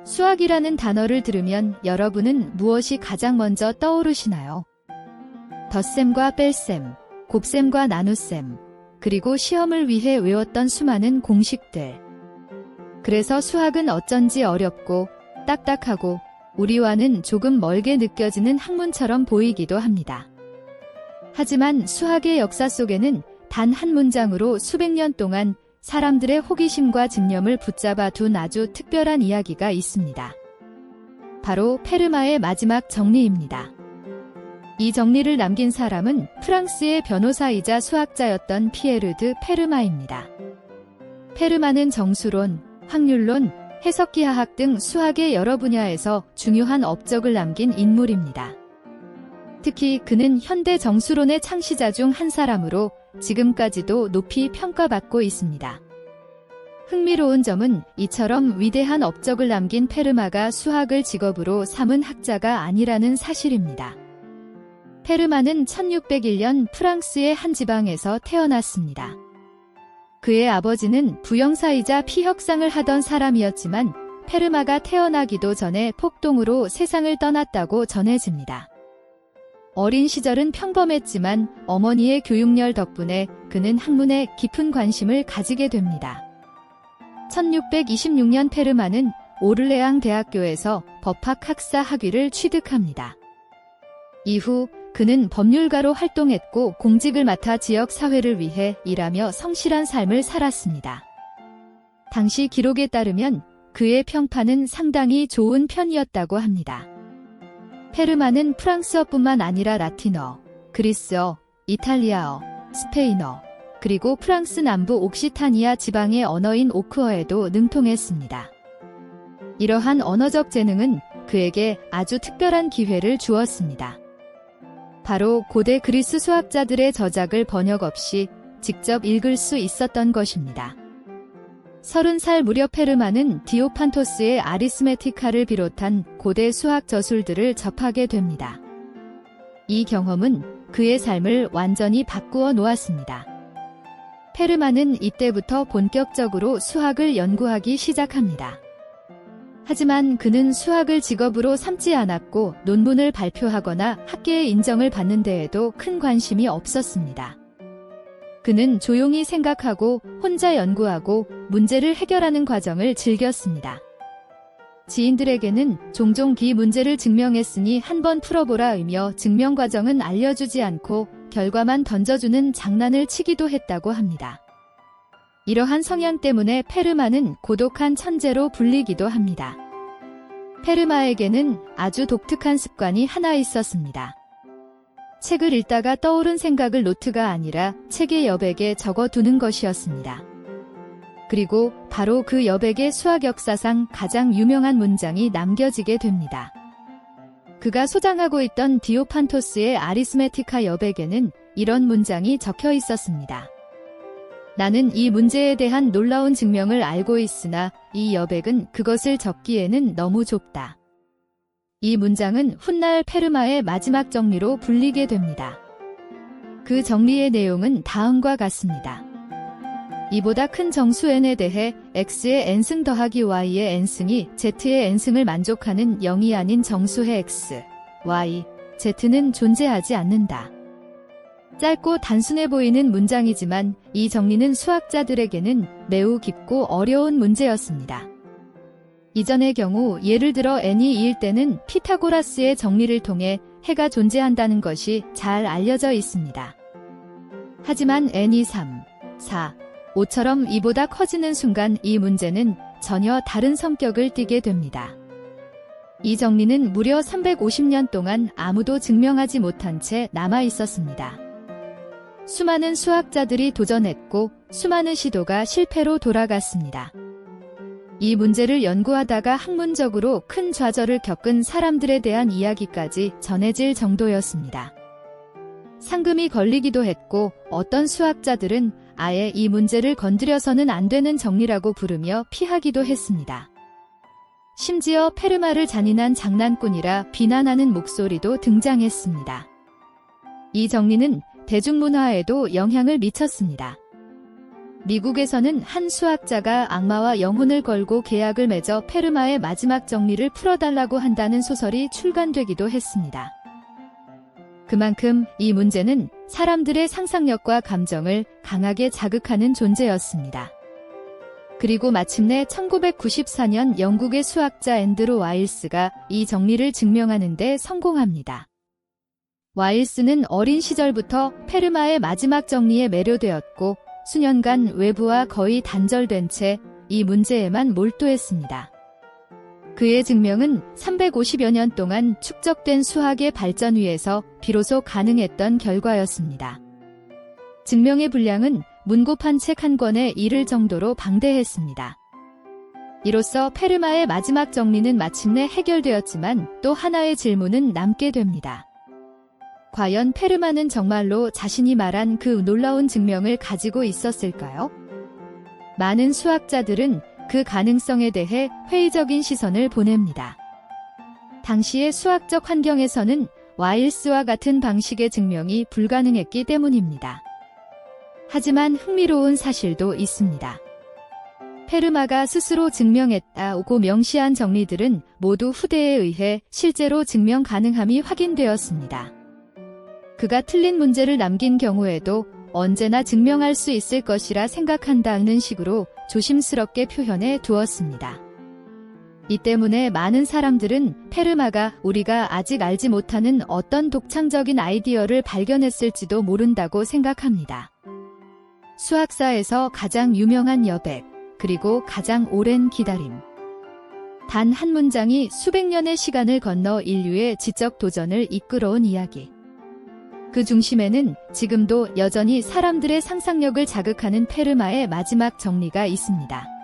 수학이라는 단어를 들으면 여러분은 무엇이 가장 먼저 떠오르시나요? 덧셈과 뺄셈, 곱셈과 나눗셈, 그리고 시험을 위해 외웠던 수많은 공식들. 그래서 수학은 어쩐지 어렵고 딱딱하고 우리와는 조금 멀게 느껴지는 학문처럼 보이기도 합니다. 하지만 수학의 역사 속에는 단 한 문장으로 수백 년 동안 사람들의 호기심과 집념을 붙잡아 둔 아주 특별한 이야기가 있습니다. 바로 페르마의 마지막 정리입니다. 이 정리를 남긴 사람은 프랑스의 변호사이자 수학자였던 피에르 드 페르마입니다. 페르마는 정수론, 확률론, 해석기하학 등 수학의 여러 분야에서 중요한 업적을 남긴 인물입니다. 특히 그는 현대 정수론의 창시자 중 한 사람으로 지금까지도 높이 평가받고 있습니다. 흥미로운 점은 이처럼 위대한 업적을 남긴 페르마가 수학을 직업으로 삼은 학자가 아니라는 사실입니다. 페르마는 1601년 프랑스의 한 지방에서 태어났습니다. 그의 아버지는 부영사이자 피혁상을 하던 사람이었지만 페르마가 태어나기도 전에 폭동으로 세상을 떠났다고 전해집니다. 어린 시절은 평범했지만 어머니의 교육열 덕분에 그는 학문에 깊은 관심을 가지게 됩니다. 1626년 페르마는 오를레앙 대학교에서 법학 학사 학위를 취득합니다. 이후 그는 법률가로 활동했고 공직을 맡아 지역 사회를 위해 일하며 성실한 삶을 살았습니다. 당시 기록에 따르면 그의 평판은 상당히 좋은 편이었다고 합니다. 페르마는 프랑스어뿐만 아니라 라틴어, 그리스어, 이탈리아어, 스페인어, 그리고 프랑스 남부 옥시타니아 지방의 언어인 오크어에도 능통했습니다. 이러한 언어적 재능은 그에게 아주 특별한 기회를 주었습니다. 바로 고대 그리스 수학자들의 저작을 번역 없이 직접 읽을 수 있었던 것입니다. 30살 무렵 페르마는 디오판토스의 아리스메티카를 비롯한 고대 수학 저술들을 접하게 됩니다. 이 경험은 그의 삶을 완전히 바꾸어 놓았습니다. 페르마는 이때부터 본격적으로 수학을 연구하기 시작합니다. 하지만 그는 수학을 직업으로 삼지 않았고 논문을 발표하거나 학계의 인정을 받는 데에도 큰 관심이 없었습니다. 그는 조용히 생각하고 혼자 연구하고 문제를 해결하는 과정을 즐겼습니다. 지인들에게는 종종 기 문제를 증명했으니 한번 풀어보라이며 증명 과정은 알려주지 않고 결과만 던져주는 장난을 치기도 했다고 합니다. 이러한 성향 때문에 페르마는 고독한 천재로 불리기도 합니다. 페르마에게는 아주 독특한 습관이 하나 있었습니다. 책을 읽다가 떠오른 생각을 노트가 아니라 책의 여백에 적어두는 것이었습니다. 그리고 바로 그 여백에 수학 역사상 가장 유명한 문장이 남겨지게 됩니다. 그가 소장하고 있던 디오판토스의 아리스메티카 여백에는 이런 문장이 적혀 있었습니다. 나는 이 문제에 대한 놀라운 증명을 알고 있으나 이 여백은 그것을 적기에는 너무 좁다. 이 문장은 훗날 페르마의 마지막 정리로 불리게 됩니다. 그 정리의 내용은 다음과 같습니다. 이보다 큰 정수 n에 대해 x의 n승 더하기 y의 n승이 z의 n승을 만족하는 0이 아닌 정수의 x, y, z는 존재하지 않는다. 짧고 단순해 보이는 문장이지만 이 정리는 수학자들에게는 매우 깊고 어려운 문제였습니다. 이전의 경우 예를 들어 n이 2일 때는 피타고라스의 정리를 통해 해가 존재한다는 것이 잘 알려져 있습니다. 하지만 n이 3, 4, 5처럼 이보다 커지는 순간 이 문제는 전혀 다른 성격을 띠게 됩니다. 이 정리는 무려 350년 동안 아무도 증명하지 못한 채 남아 있었습니다. 수많은 수학자들이 도전했고 수많은 시도가 실패로 돌아갔습니다. 이 문제를 연구하다가 학문적으로 큰 좌절을 겪은 사람들에 대한 이야기까지 전해질 정도였습니다. 상금이 걸리기도 했고 어떤 수학자들은 아예 이 문제를 건드려서는 안 되는 정리라고 부르며 피하기도 했습니다. 심지어 페르마를 잔인한 장난꾼이라 비난하는 목소리도 등장했습니다. 이 정리는 대중문화에도 영향을 미쳤습니다. 미국에서는 한 수학자가 악마와 영혼을 걸고 계약을 맺어 페르마의 마지막 정리를 풀어달라고 한다는 소설이 출간되기도 했습니다. 그만큼 이 문제는 사람들의 상상력과 감정을 강하게 자극하는 존재였습니다. 그리고 마침내 1994년 영국의 수학자 앤드루 와일스가 이 정리를 증명하는 데 성공합니다. 와일스는 어린 시절부터 페르마의 마지막 정리에 매료되었고 수년간 외부와 거의 단절된 채 이 문제에만 몰두했습니다. 그의 증명은 350여 년 동안 축적된 수학의 발전 위에서 비로소 가능했던 결과였습니다. 증명의 분량은 문고판 책 한 권에 이를 정도로 방대했습니다. 이로써 페르마의 마지막 정리는 마침내 해결되었지만 또 하나의 질문은 남게 됩니다. 과연 페르마는 정말로 자신이 말한 그 놀라운 증명을 가지고 있었을까요? 많은 수학자들은 그 가능성에 대해 회의적인 시선을 보냅니다. 당시의 수학적 환경에서는 와일스와 같은 방식의 증명이 불가능했기 때문입니다. 하지만 흥미로운 사실도 있습니다. 페르마가 스스로 증명했다고 명시한 정리들은 모두 후대에 의해 실제로 증명 가능함이 확인되었습니다. 그가 틀린 문제를 남긴 경우에도 언제나 증명할 수 있을 것이라 생각한다는 식으로 조심스럽게 표현해 두었습니다. 이 때문에 많은 사람들은 페르마가 우리가 아직 알지 못하는 어떤 독창적인 아이디어를 발견했을지도 모른다고 생각합니다. 수학사에서 가장 유명한 여백, 그리고 가장 오랜 기다림. 단 한 문장이 수백 년의 시간을 건너 인류의 지적 도전을 이끌어온 이야기. 그 중심에는 지금도 여전히 사람들의 상상력을 자극하는 페르마의 마지막 정리가 있습니다.